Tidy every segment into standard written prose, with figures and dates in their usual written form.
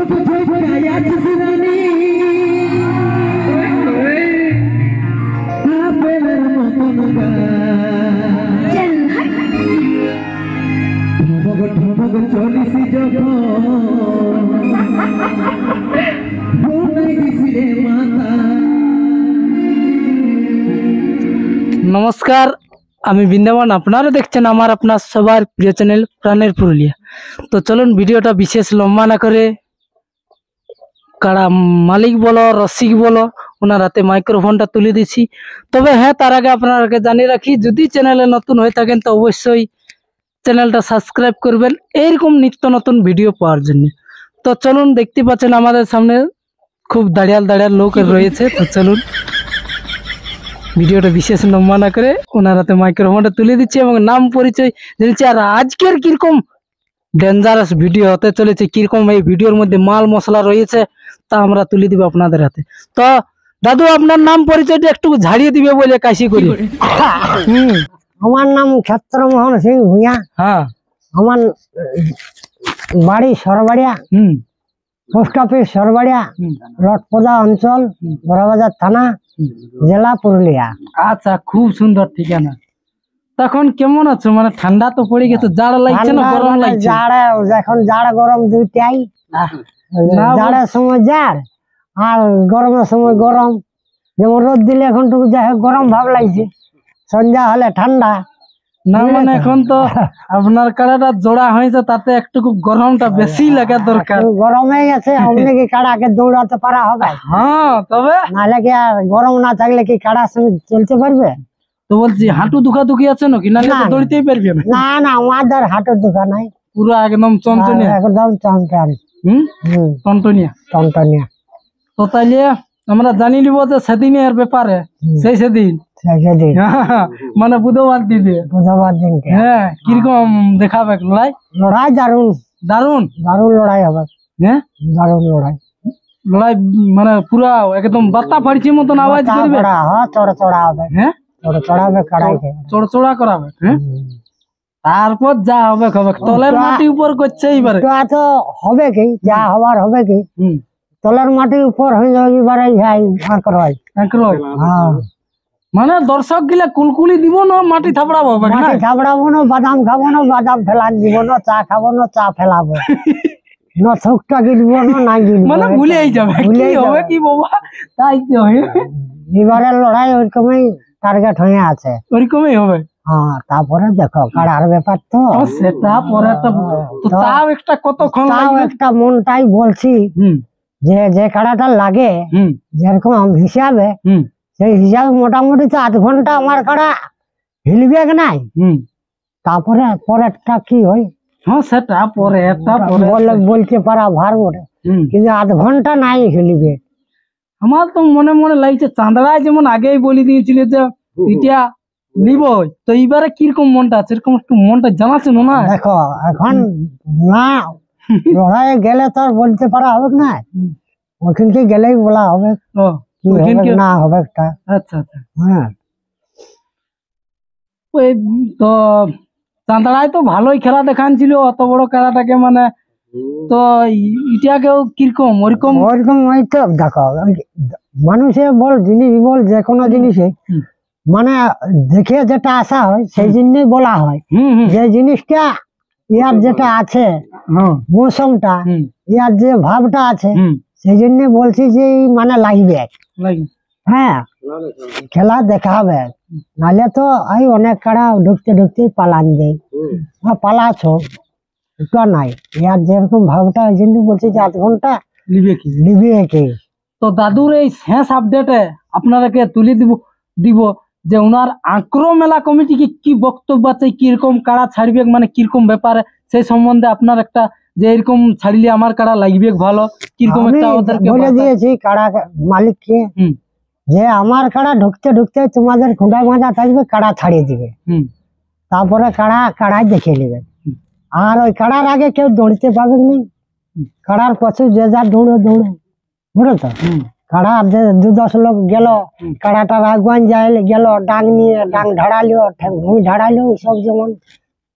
नमस्कार আমি বৃন্দাবন আপনারা দেখছেন আমার আপনার সবার প্রিয় চ্যানেল প্রাণের পুরুলিয়া। তো চলুন ভিডিওটা বিশেষ লম্বা না করে কারা মালিক বলো রসিক বলো ওনার হাতে মাইক্রোফোনটা তুলে দিচ্ছি। তবে হ্যাঁ, তার আগে আপনাদেরকে জানিয়ে রাখি, যদি চ্যানেলে নতুন হয়ে থাকেন তো অবশ্যই চ্যানেলটা সাবস্ক্রাইব করবেন এইরকম নিত্য নতুন ভিডিও পাওয়ার জন্য। তো চলুন, দেখতে পাচ্ছেন আমাদের সামনে খুব দাঁড়িয়াল লোক রয়েছে। তো চলুন ভিডিওটা বিশেষ লম্বা না করে ওনার হাতে মাইক্রোফোনটা তুলে দিচ্ছি এবং নাম পরিচয় জেনেছি। আর আজকের কিরকম ডেঞ্জারাস ভিডিও হতে চলেছে, কিরকম এই ভিডিওর মধ্যে মাল মশলা রয়েছে তা আমরা তুলে দিব আপনাদের হাতে। তো দাদু, আপনার নাম পরিচয়টা একটু ঝাড়িয়ে দিবে বলে কাশি করি। আমার নাম ক্ষেত্রমোহন সিং ভূঁইয়া। হ্যাঁ, আমার বাড়ি সরবাড়িয়া, পোস্ট অফিস সরবাড়িয়া, রটপদা অঞ্চল, বড়বাজার থানা, জেলা পুরুলিয়া। আচ্ছা, খুব সুন্দর ঠিকানা। তখন কেমন আছো? মানে ঠান্ডা তো পড়ে গেছে, জাড় লাগছে না গরম লাগছে? জাড়ে, এখন জাড় গরম দুইটাই। জাড়ের সময় জাড় আর গরমের সময় গরম। যেমন রোদ দিলে এখন টুকু যাই হোক গরম ভাব লাগছে, সন্ধ্যা হলে ঠান্ডা। না মানে এখন তো আপনার কাড়াটা জোড়া হয়েছে, তাতে একটু গরমটা বেশি লাগা দরকার। গরম হয়ে গেছে, আপনি কি কাড়াকে দৌড়াতে পারা হবে? হ্যাঁ, তবে নাহলে কি আর গরম না থাকলে কি কাড়ার সঙ্গে চলতে পারবে? তো বলছি, হাঁটু দুখাদুখি আছে নাকি? না দৌড়তেই পারবে না? না না, আমাদের হাঁটুর দোকান নাই, পুরো একদম চঞ্চনিয়া। একদম চঞ্চন, টনটনিয়া। তো তাইলে আমরা জানি নিব যে সেদিনের ব্যাপারে, সেদিন মানে বুধবার দিনে, হ্যাঁ, কিরকম দেখাবে লড়াই? লড়াই দারুন দারুন দারুন লড়াই হবে। হ্যাঁ, দারুন লড়াই মানে পুরা একদম বাতা ফাড়ছি মতন আওয়াজ করবে। হ্যাঁ, চড়া হবে। হ্যাঁ, চড়চড়া করাবে। হ্যাঁ, তারপর যা হবে হবে। তলের মাটি উপর করছে এইবারে তো হবে কি, যা হবার হবে কি, তলের মাটির উপর হয়ে যাবে এবারে। মানে দর্শক গিলা কুলকুলি দিব না, মাটি থাপড়াবো? মাটি থাপড়াবো না, বাদাম খাবো না, বাদাম ফেলান দিব না, চা খাবো না, চা ফেলাবো না, থুকটা গিলবো না, না গিলবো, মানে ভুলেই যাবে কি হবে কি বাবা। তাই তো এবারের লড়াই ওইরকমই টার্গেট হয়ে আছে, ওইরকমই হবে। হ্যাঁ, তারপরে দেখো কাড়ার ব্যাপার তো সেটা পরে তাও একটা কতক্ষণ একটা মনটাই বলছি যে যে কাড়াটা লাগে যেরকম হিসাবে, সেই হিসাবে মোটামুটি তো 8 ঘন্টা আমার কাড়া হিলবে নাই। তারপরে পরেরটা কি হয়, হ্যাঁ সেটা পরে বলতে পারা ভার বটে, কিন্তু 8 ঘন্টা নাই হিলবে। আমার তো মনে মনে লাগছে চাঁদড়ায় যেমন আগেই বলে দিয়েছিল যে এটা নিব, তো এইবারে কিরকম মনটা আছে, এরকম একটু মনটা জানাচ্ছে না? দেখো এখন না লড়াইয়ে গেলে তো আর বলতে পারা হবে না, ওখানকে গেলেই বলা হবে না হবে একটা। আচ্ছা আচ্ছা, হ্যাঁ। ওই তো চাঁদড়ায় তো ভালোই খেলা দেখাচ্ছিল অত বড় খেলাটাকে, মানে তো এটাকেও কিরকম ওরকম ওই তো দেখো মানুষে বল জিনিস বল যে কোনো জিনিসে মানে দেখে যেটা আশা হয় সেই জন্যই বলা হয় যে জিনিসটা ইয়ার যেটা আছে মৌসুমটা, ইয়ার যে ভাবটা আছে সেই জন্য বলছি যে মানে লাগবে। হ্যাঁ, খেলা দেখা হবে, নাহলে তো এই অনেক কাড়া ঢুকতে ঢুকতে পালান যায়, পালাছ এটা নাই। ইয়ার যেরকম ভাবটা ওই জন্য বলছি যে 8 ঘন্টা নিবে কি। তো দাদুর এই শেষ আপডেটে আপনাদেরকে তুলে দিব যে ওনার আঁকড়ো মেলা কমিটি কি বক্তব্য আছে, কিরকম কাড়া ছাড়বে, মানে কিরকম ব্যাপারে সেই সম্বন্ধে আপনার একটা যে এরকম ছাড়লে আমার কাড়া লাগবে ভালো, কিরকম একটা ওদেরকে বলে দিয়েছি কাড়া মালিককে যে আমার কাড়া ঢুকতে ঢুকতে তোমাদের খুঁটা মাজা থাকবে, কাড়া ছাড়িয়ে দিবে, তারপরে কাড়াই দেখে নেবে। আর ওই কাড়ার আগে কেউ দৌড়তে পারবে না, কাড়ার পশু যে যা দৌড়ে বুঝলো তো। কাড়া 2-10 লোক গেল, কাড়াটা রাগবান যায় গেল, ডাং নিয়ে ডাং ঢাড়ালিও, ভূমি ঢাড়ালিও, সব যেমন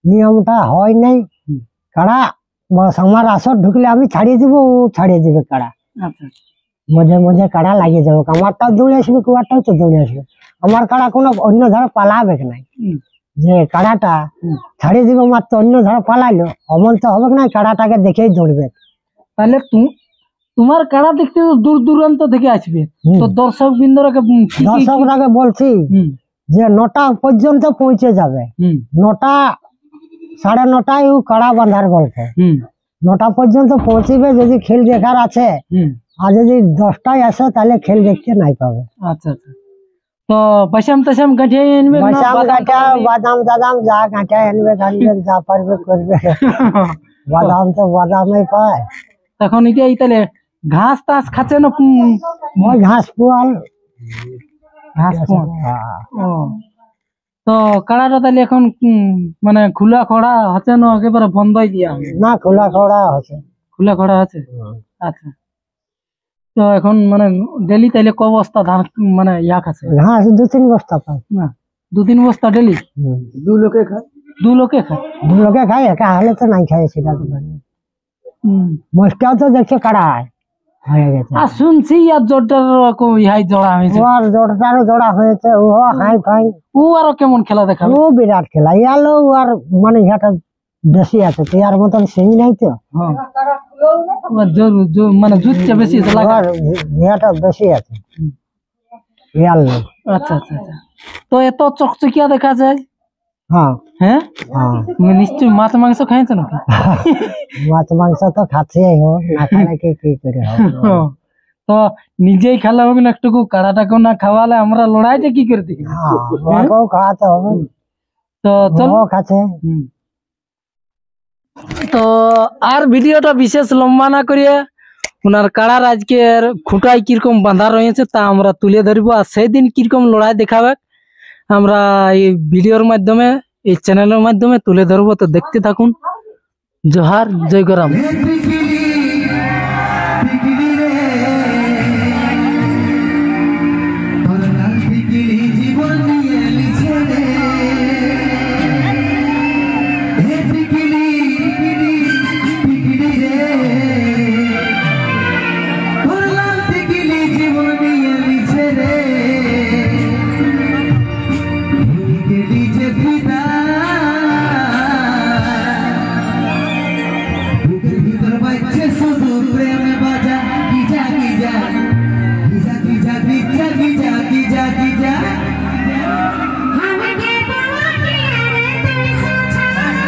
নিয়মটা হয় নাই। কাড়া বস আমার আসর ঢুকলে আমি ছাড়িয়ে দিব, ও ছাড়িয়ে দিবে কাড়া। আচ্ছা মধ্যে মধ্যে কাড়া লাগিয়ে যাবে, আমারটাও দৌড়ে আসবে, কুয়ারটাও তো দৌড়ে আসবে। আমার কাড়া কোনো অন্য ধারে পালাবে নাই, যে কাড়াটা ছাড়িয়ে দিব মাত্র অন্য ধারে পালাইলো অমন তো হবে না, কাড়াটাকে দেখেই দৌড়বে। তাহলে তোমার কাড়া দেখতে তো দূর দূরান্ত থেকে আসবে, তো দর্শক বিন্দুরাকে দর্শকরাকে বলছি যে 9টা পর্যন্ত পৌঁছে যাবে। 9টা 9:30টায় ও কাড়া বাঁধার গল্প, 9টা পর্যন্ত পৌঁছিবে। যদি খেল দেখার আছে আর যদি 10টায় আসে তাহলে খেল দেখতে নাই পাবে। আচ্ছা আচ্ছা, তো বাসাম টাসাম গাঁঠিয়ে আনবে, বাদাম গাঁঠা, বাদাম দাদাম যা গাঁঠা আনবে যা পারবে করবে। বাদাম তো বাদামই পায়। তখন তাহলে ঘাস টাস খাচ্ছে না? ওই ঘাস পুয়াল, ঘাস পুয়াল। ও, তো কাড়াটা তাহলে এখন মানে খোলা খড়া হচ্ছে না একেবারে বন্ধই দিয়া? না, খোলা খড়া আছে। খোলা খড়া আছে। আচ্ছা, তো এখন মানে ডেলি তাইলে ক বস্তা ধান মানে খাচ্ছে? ঘাস 2-3 বস্তা পাই। না, 2-3 বস্তা ডেলি? 2 লোকে খায়। 2 লোকে খায়? 2 লোকে খায়, একা হলে তো নাই খায়, সেটা তো জানি। মোষটাও তো দেখছে কাড়া হয়ে গেছে। আর শুনছি আর জোরটার ইহাই জোড়া হয়েছে। ওর জোরটারও জোড়া হয়েছে, ও হাই ফাই। ও আরো কেমন খেলা দেখাবে? ও বিরাট খেলা, ইয়ালো আর মানে ইহাটা বেশি আছে, তো ইয়ার মতন সেই নাই তো। মানে জুতটা বেশি আছে, ইহাটা বেশি আছে ইয়াল। আচ্ছা আচ্ছা আচ্ছা, তো এত চকচকিয়া দেখা যায়। হ্যাঁ হ্যাঁ, নিশ্চয় মাছ মাংস খাইছে নাকি? মাছ মাংস তো খাচ্ছে, না খালে কি করে হবে? তো নিজেই খেলা হবে না, একটু কাড়াটাকেও না খাওয়ালে আমরা লড়াইটা কি করে দেখি? খাওয়াতে হবে, তো চলো খাচ্ছে। তো আর ভিডিওটা বিশেষ লম্বা না করিয়ে ওনার কাড়ার আজকের খুঁটায় কিরকম বাঁধা রয়েছে তা আমরা তুলে ধরবো, আর সেই দিন কিরকম লড়াই দেখাবে আমরা এই ভিডিওর মাধ্যমে, এই চ্যানেলের মাধ্যমে তুলে ধরবো। তো দেখতে থাকুন। জোহার, জয় গরাম।